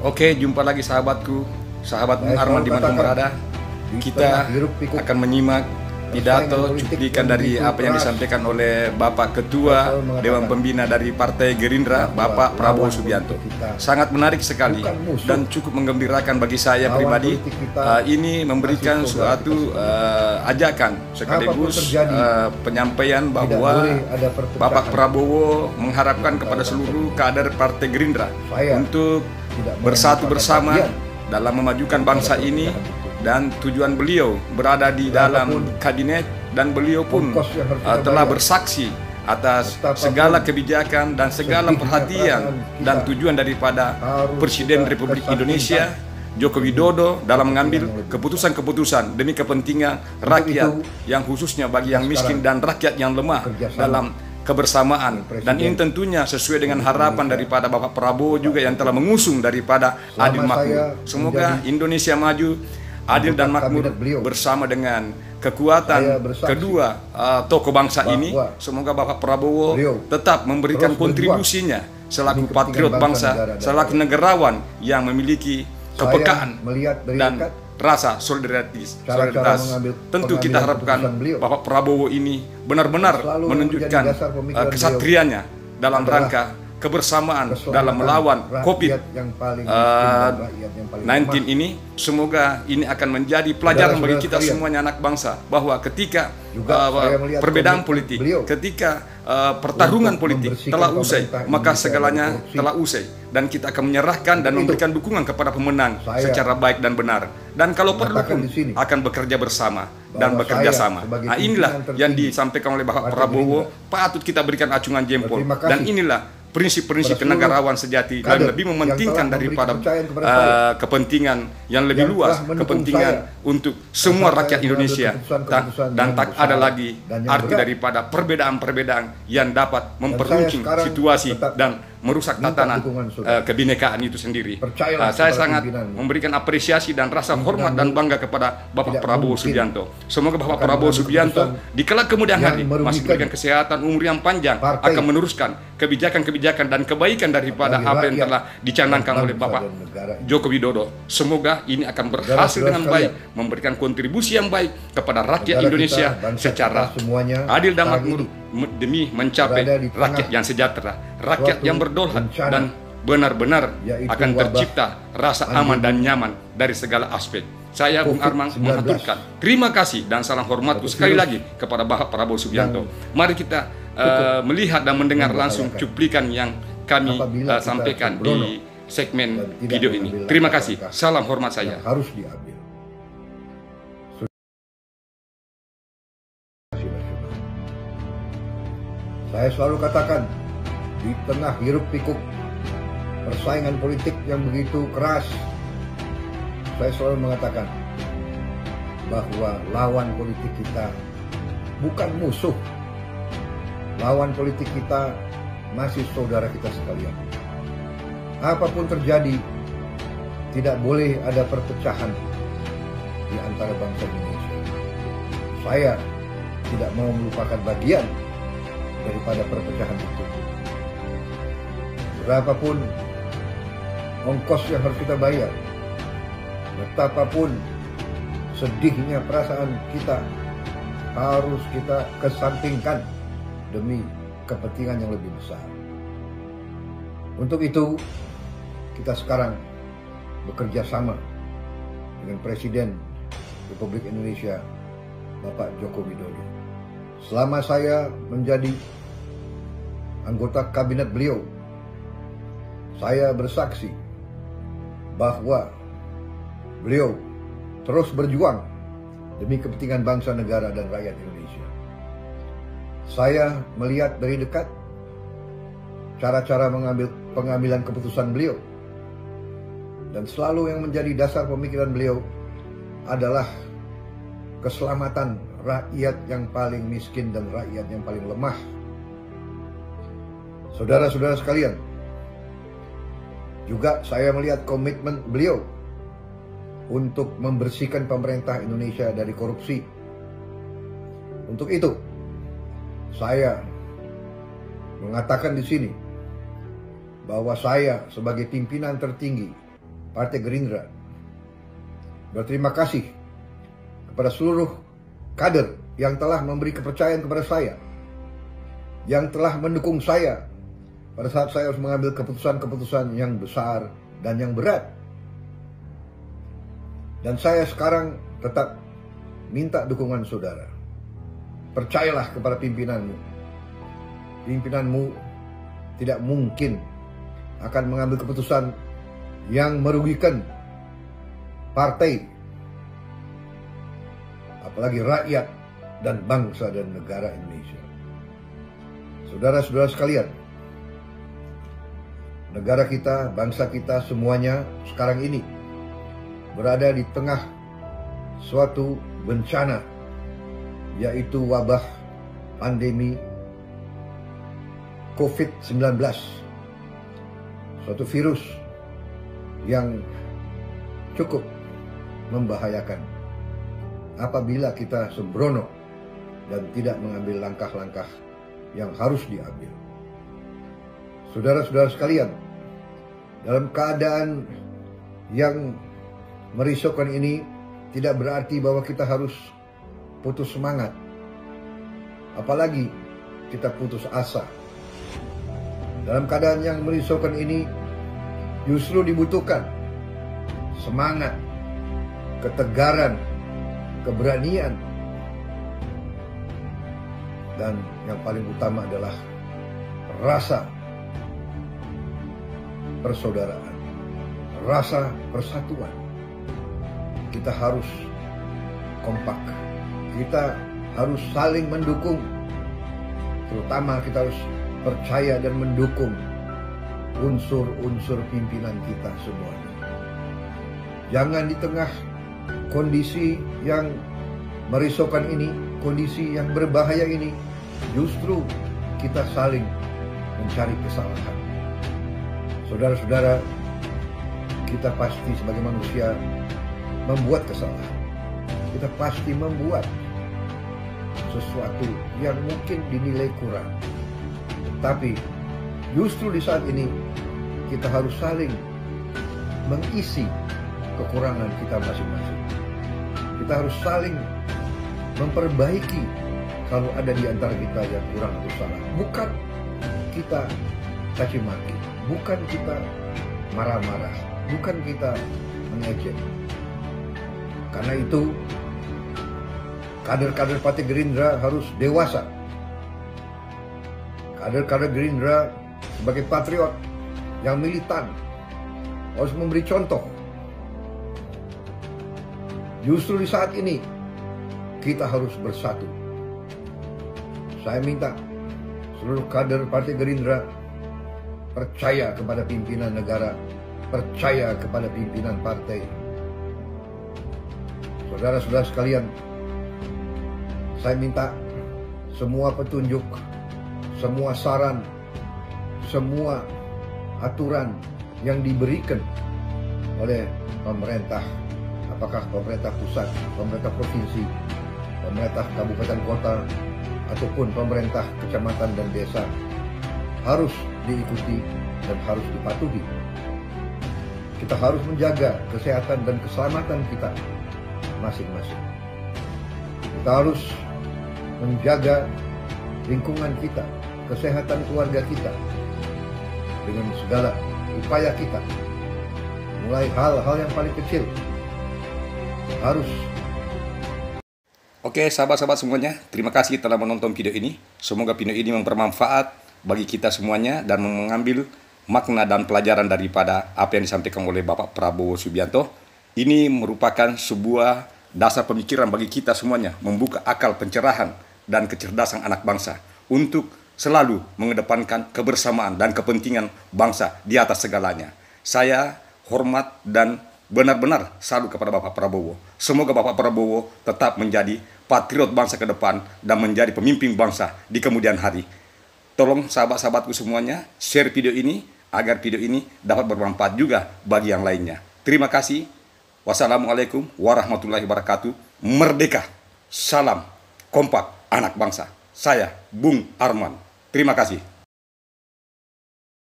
Oke, jumpa lagi sahabatku, sahabat Bung Arman dimanapun berada. Kita akan menyimak pidato cuplikan dari apa yang disampaikan oleh Bapak Ketua Dewan Pembina dari Partai Gerindra, Bapak Prabowo Subianto. Sangat menarik sekali dan cukup menggembirakan bagi saya pribadi. Ini memberikan suatu ajakan sekaligus penyampaian bahwa Bapak Prabowo mengharapkan kepada seluruh kader Partai Gerindra untuk bersatu bersama dalam memajukan bangsa ini, dan tujuan beliau berada di dalam kabinet, dan beliau pun telah bersaksi atas segala kebijakan dan segala perhatian dan tujuan daripada Presiden Republik Indonesia Joko Widodo dalam mengambil keputusan-keputusan demi kepentingan rakyat, yang khususnya bagi yang miskin dan rakyat yang lemah dalam kebersamaan. Dan ini tentunya sesuai dengan harapan daripada Bapak Prabowo juga yang telah mengusung daripada adil makmur. Semoga Indonesia maju, adil dan makmur bersama dengan kekuatan kedua tokoh bangsa ini. Semoga Bapak Prabowo tetap memberikan kontribusinya selaku patriot bangsa, selaku negarawan yang memiliki kepekaan dan rasa solidaritas. Tentu kita harapkan Bapak Prabowo ini benar-benar menunjukkan kesatrianya dalam rangka kebersamaan dalam melawan COVID-19 ini. Semoga ini akan menjadi pelajaran bagi kita semuanya anak bangsa, bahwa ketika perbedaan politik, ketika pertarungan politik telah usai, maka segalanya telah usai, dan kita akan menyerahkan dan memberikan dukungan kepada pemenang secara baik dan benar. Dan kalau perlu pun akan bekerja bersama dan bekerja sama. Nah, inilah yang disampaikan oleh Bapak Prabowo, patut kita berikan acungan jempol. Dan inilah prinsip-prinsip kenegarawan sejati, dan lebih mementingkan daripada kepentingan yang lebih luas, kepentingan untuk semua rakyat Indonesia, dan tak ada lagi arti daripada perbedaan-perbedaan yang dapat memperuncing situasi dan merusak tatanan kebinekaan itu sendiri. Saya sangat memberikan apresiasi dan rasa hormat dan bangga kepada Bapak Prabowo Subianto. Semoga Bapak Prabowo Subianto di kelak kemudian hari masih diberikan kesehatan, umur yang panjang, akan meneruskan kebijakan-kebijakan dan kebaikan daripada apa yang telah dicanangkan oleh Bapak Joko Widodo. Semoga ini akan berhasil dengan baik, memberikan kontribusi yang baik kepada rakyat Indonesia secara adil dan makmur, demi mencapai rakyat yang sejahtera, rakyat yang berdaulat, dan benar-benar akan tercipta rasa aman dan nyaman dari segala aspek. Saya Bung Arman mengaturkan terima kasih dan salam hormatku sekali lagi kepada Bapak Prabowo Subianto. Mari kita melihat dan mendengar langsung cuplikan yang kami sampaikan di segmen video ini. Terima kasih, salam hormat saya. Harus diambil. Saya selalu katakan, di tengah hiruk pikuk persaingan politik yang begitu keras, saya selalu mengatakan bahwa lawan politik kita bukan musuh. Lawan politik kita masih saudara kita sekalian. Apapun terjadi, tidak boleh ada perpecahan di antara bangsa Indonesia. Saya tidak mau melupakan bagian daripada perpecahan itu. Berapapun ongkos yang harus kita bayar, betapapun sedihnya perasaan kita, harus kita kesampingkan demi kepentingan yang lebih besar. Untuk itu, kita sekarang bekerja sama dengan Presiden Republik Indonesia, Bapak Joko Widodo. Selama saya menjadi anggota kabinet beliau, saya bersaksi bahwa beliau terus berjuang demi kepentingan bangsa, negara, dan rakyat Indonesia. Saya melihat dari dekat cara-cara pengambilan keputusan beliau, dan selalu yang menjadi dasar pemikiran beliau adalah keselamatan rakyat yang paling miskin dan rakyat yang paling lemah. Saudara-saudara sekalian, juga saya melihat komitmen beliau untuk membersihkan pemerintah Indonesia dari korupsi. Untuk itu, saya mengatakan di sini bahwa saya sebagai pimpinan tertinggi Partai Gerindra berterima kasih kepada seluruh kader yang telah memberi kepercayaan kepada saya, yang telah mendukung saya pada saat saya harus mengambil keputusan-keputusan yang besar dan yang berat. Dan saya sekarang tetap minta dukungan saudara. Percayalah kepada pimpinanmu. Pimpinanmu tidak mungkin akan mengambil keputusan yang merugikan partai, apalagi rakyat dan bangsa dan negara Indonesia. Saudara-saudara sekalian, negara kita, bangsa kita semuanya sekarang ini berada di tengah suatu bencana, yaitu wabah pandemi COVID-19, suatu virus yang cukup membahayakan apabila kita sembrono dan tidak mengambil langkah-langkah yang harus diambil. Saudara-saudara sekalian, dalam keadaan yang merisaukan ini tidak berarti bahwa kita harus putus semangat, apalagi kita putus asa. Dalam keadaan yang merisaukan ini justru dibutuhkan semangat, ketegaran, keberanian, dan yang paling utama adalah rasa persaudaraan, rasa persatuan. Kita harus kompak, kita harus saling mendukung, terutama kita harus percaya dan mendukung unsur-unsur pimpinan kita semuanya. Jangan di tengah kondisi yang merisaukan ini, kondisi yang berbahaya ini, justru kita saling mencari kesalahan. Saudara-saudara, kita pasti sebagai manusia membuat kesalahan. Kita pasti membuat sesuatu yang mungkin dinilai kurang. Tapi justru di saat ini kita harus saling mengisi kekurangan kita masing-masing. Kita harus saling memperbaiki kalau ada di antara kita yang kurang atau salah. Bukan kita caci maki, bukan kita marah-marah, bukan kita mengejek. Karena itu kader-kader Partai Gerindra harus dewasa. Kader-kader Gerindra sebagai patriot yang militan harus memberi contoh. Justru di saat ini kita harus bersatu. Saya minta seluruh kader Partai Gerindra percaya kepada pimpinan negara, percaya kepada pimpinan partai. Saudara-saudara sekalian, saya minta semua petunjuk, semua saran, semua aturan yang diberikan oleh pemerintah, apakah pemerintah pusat, pemerintah provinsi, pemerintah kabupaten kota, ataupun pemerintah kecamatan dan desa, harus diikuti dan harus dipatuhi. Kita harus menjaga kesehatan dan keselamatan kita masing-masing. Kita harus menjaga lingkungan kita, kesehatan keluarga kita dengan segala upaya kita. Mulai hal-hal yang paling kecil harus. Oke, sahabat-sahabat semuanya, terima kasih telah menonton video ini. Semoga video ini bermanfaat bagi kita semuanya dan mengambil makna dan pelajaran daripada apa yang disampaikan oleh Bapak Prabowo Subianto. Ini merupakan sebuah dasar pemikiran bagi kita semuanya, membuka akal pencerahan dan kecerdasan anak bangsa untuk selalu mengedepankan kebersamaan dan kepentingan bangsa di atas segalanya. Saya hormat dan benar-benar salut kepada Bapak Prabowo. Semoga Bapak Prabowo tetap menjadi patriot bangsa ke depan dan menjadi pemimpin bangsa di kemudian hari. Tolong sahabat-sahabatku semuanya share video ini agar video ini dapat bermanfaat juga bagi yang lainnya. Terima kasih. Wassalamualaikum warahmatullahi wabarakatuh. Merdeka. Salam kompak anak bangsa. Saya Bung Arman. Terima kasih.